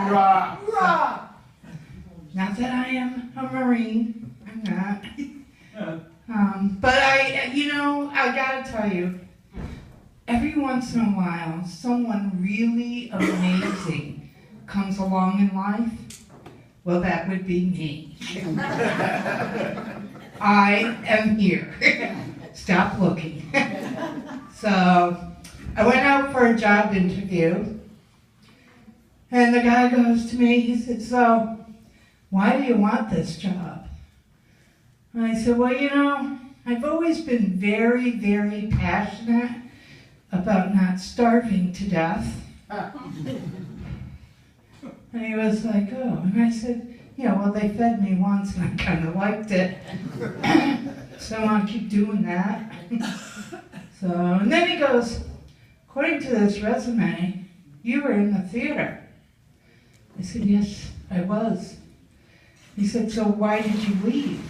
Hurrah! Hurrah! Not that I am a Marine. I'm not. But I gotta tell you, every once in a while, someone really amazing comes along in life. Well, that would be me. I am here. Stop looking. So, I went out for a job interview, and the guy goes to me, he said, "So, why do you want this job?" And I said, "Well, I've always been very, very passionate about not starving to death." And he was like, "Oh," and I said, "Well, they fed me once and I kind of liked it, so I want to keep doing that." So, and then he goes, "According to this resume, you were in the theater." I said, "Yes, I was." He said, "So why did you leave?"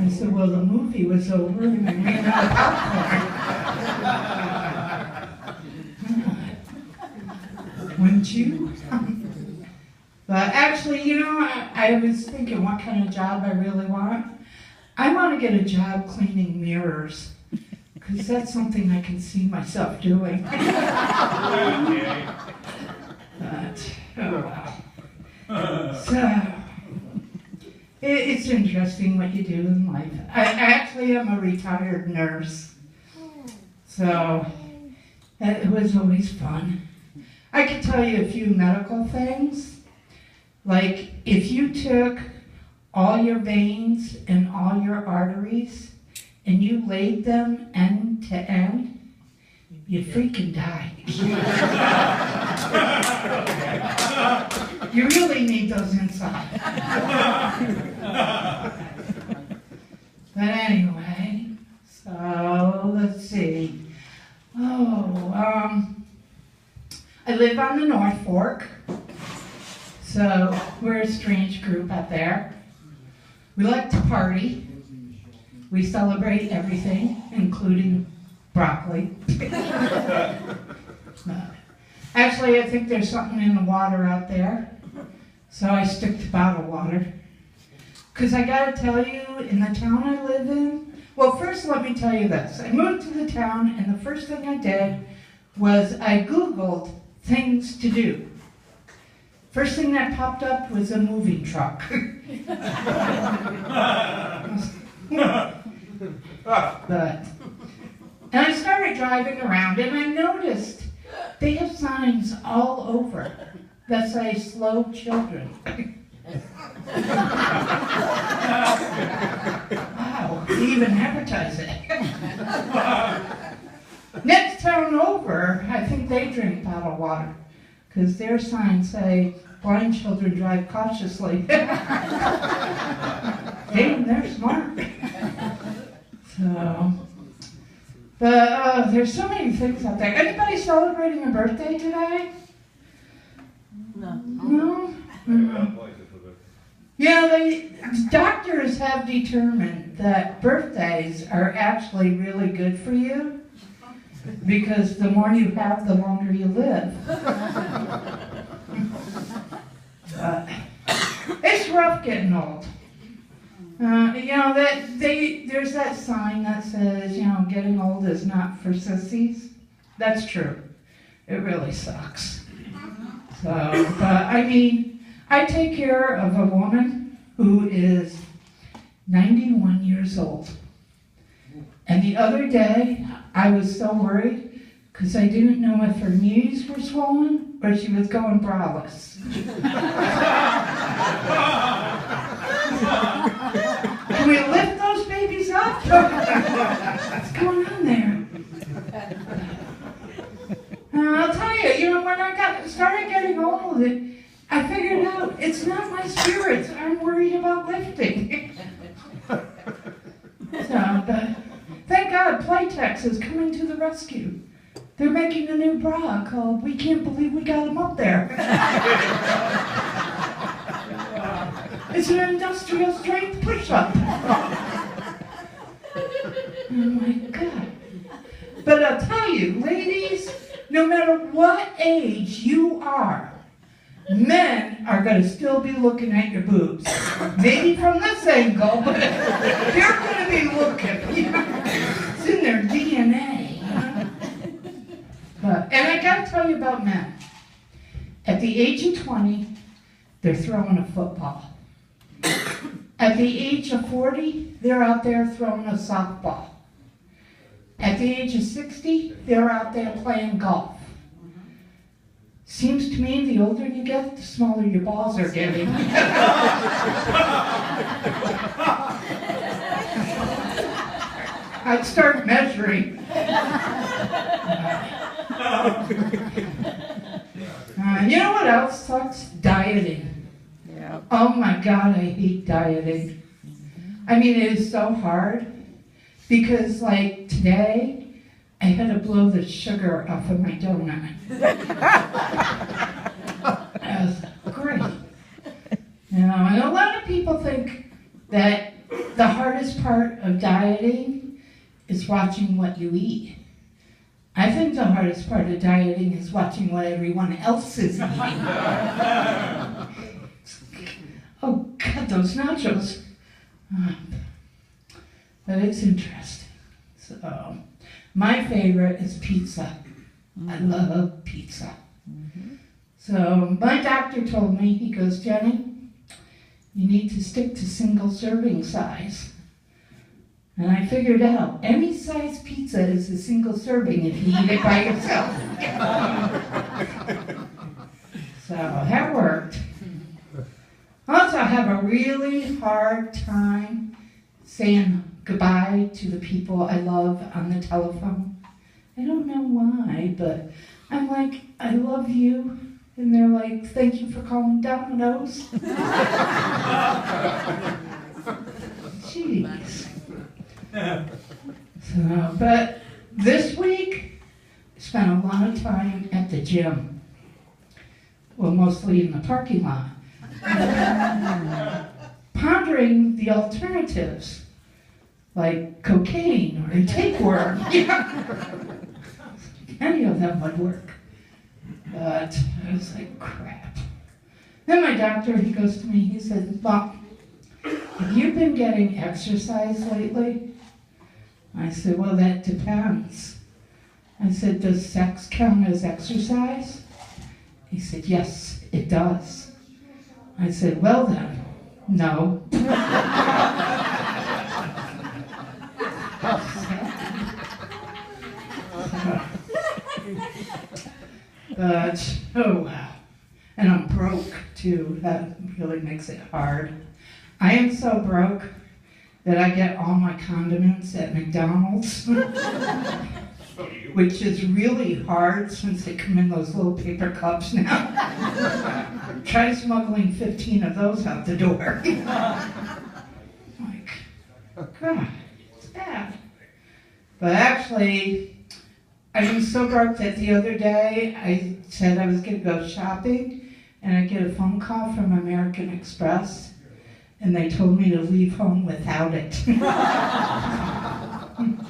I said, "Well, the movie was over and I ran out of popcorn." Wouldn't you? But actually, I was thinking what kind of job I really want. I want to get a job cleaning mirrors, because that's something I can see myself doing. But, oh well. So, it's interesting what you do in life. I actually am a retired nurse, so it was always fun. I could tell you a few medical things. Like, if you took all your veins and all your arteries and you laid them end to end, you'd freaking die. You really need those inside. But anyway, so let's see. I live on the North Fork. So we're a strange group out there. We like to party. We celebrate everything, including broccoli. Actually, I think there's something in the water out there, so I stick to bottled water. Because I gotta tell you, in the town I live in, well, first let me tell you this. I moved to the town, and the first thing I did was I Googled things to do. First thing that popped up was a moving truck. And I started driving around, and I noticed they have signs all over that say "slow children." Wow, they even advertise it. Next town over, I think they drink bottled water, because their signs say "blind children drive cautiously." They're smart. So, but there's so many things out there. Anybody celebrating a birthday today? No? Yeah, doctors have determined that birthdays are actually really good for you, because the more you have, the longer you live. It's rough getting old. There's that sign that says, getting old is not for sissies. That's true. It really sucks. So, but I take care of a woman who is 91 years old. And the other day, I was so worried because I didn't know if her knees were swollen or she was going braless. Can we lift those babies up? What's going on there? I'll tell you, when I started getting old, I figured out it's not my spirits I'm worried about lifting. So, thank God Playtex is coming to the rescue. They're making a new bra called "We Can't Believe We Got Him Up There." It's an industrial strength push-up. Oh my God. But I'll tell you, ladies, no matter what age you are, Men are going to still be looking at your boobs. Maybe from this angle, but they're going to be looking. You know? It's in their DNA. You know? And I got to tell you about men. At the age of 20, they're throwing a football. At the age of 40, they're out there throwing a softball. At the age of 60, they're out there playing golf. Seems to me the older you get, the smaller your balls are getting. I'd start measuring. You know what else sucks? Dieting. Yeah. Oh my God, I hate dieting. I mean, it is so hard because, like, today, I had to blow the sugar off of my donut. That was great. You know, and a lot of people think that the hardest part of dieting is watching what you eat. I think the hardest part of dieting is watching what everyone else is eating. Oh God, those nachos. But it's interesting. So, my favorite is pizza. I love pizza. So, my doctor told me, he goes, Jenny, you need to stick to single serving size. And I figured out, any size pizza is a single serving if you eat it by yourself. So that worked. Also, I have a really hard time saying goodbye to the people I love on the telephone. I don't know why, but I'm like, I love you. And they're like, thank you for calling Domino's. Jeez. So, but this week, I spent a lot of time at the gym. Well, mostly in the parking lot. Pondering the alternatives, like cocaine or tapeworm. Any of them would work. But I was like, crap. Then my doctor, he goes to me, he said, well, have you been getting exercise lately? I said, well, that depends. I said, does sex count as exercise? He said, yes, it does. I said, well then, no. But, oh wow. And I'm broke too. That really makes it hard. I am so broke that I get all my condiments at McDonald's, which is really hard since they come in those little paper cups now. Try smuggling 15 of those out the door. Like, God, it's bad. But actually, I was so broke that the other day I said I was going to go shopping, and I get a phone call from American Express. And they told me to leave home without it.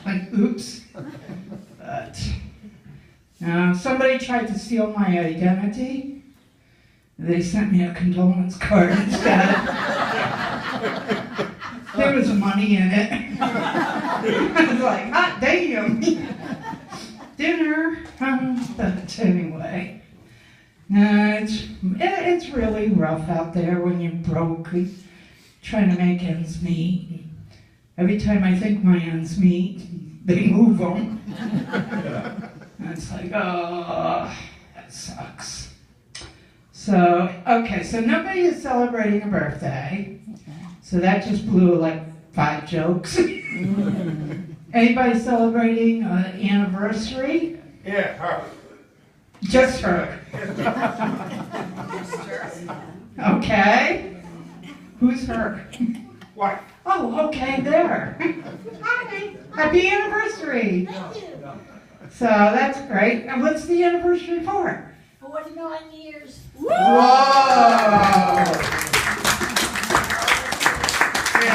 Like, oops. But somebody tried to steal my identity. They sent me a condolence card instead. There was money in it. I was like, hot damn. Dinner. But anyway. No, it's really rough out there when you're broke. Trying to make ends meet. Every time I think my ends meet, they move them. And it's like, oh, that sucks. So, okay, so nobody is celebrating a birthday. So that just blew like 5 jokes. Anybody celebrating an anniversary? Yeah, her. Just her. Okay. Who's her? What? Oh, okay, there. Hi. Happy anniversary. So that's great. And what's the anniversary for? 49 years. Whoa!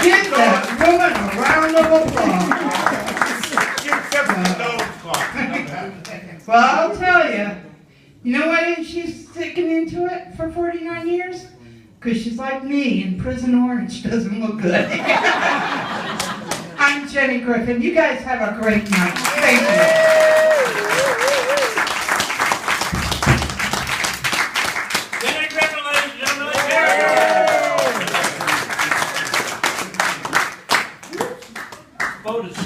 Give that woman a round of applause. Give 7 nose clock. Well, I'll tell you, You know why she's sticking into it for 49 years? Because she's like me, and Prison Orange doesn't look good. I'm Jenni Griffin. You guys have a great night. Thank you. Jenni Griffin, ladies and gentlemen. Vote is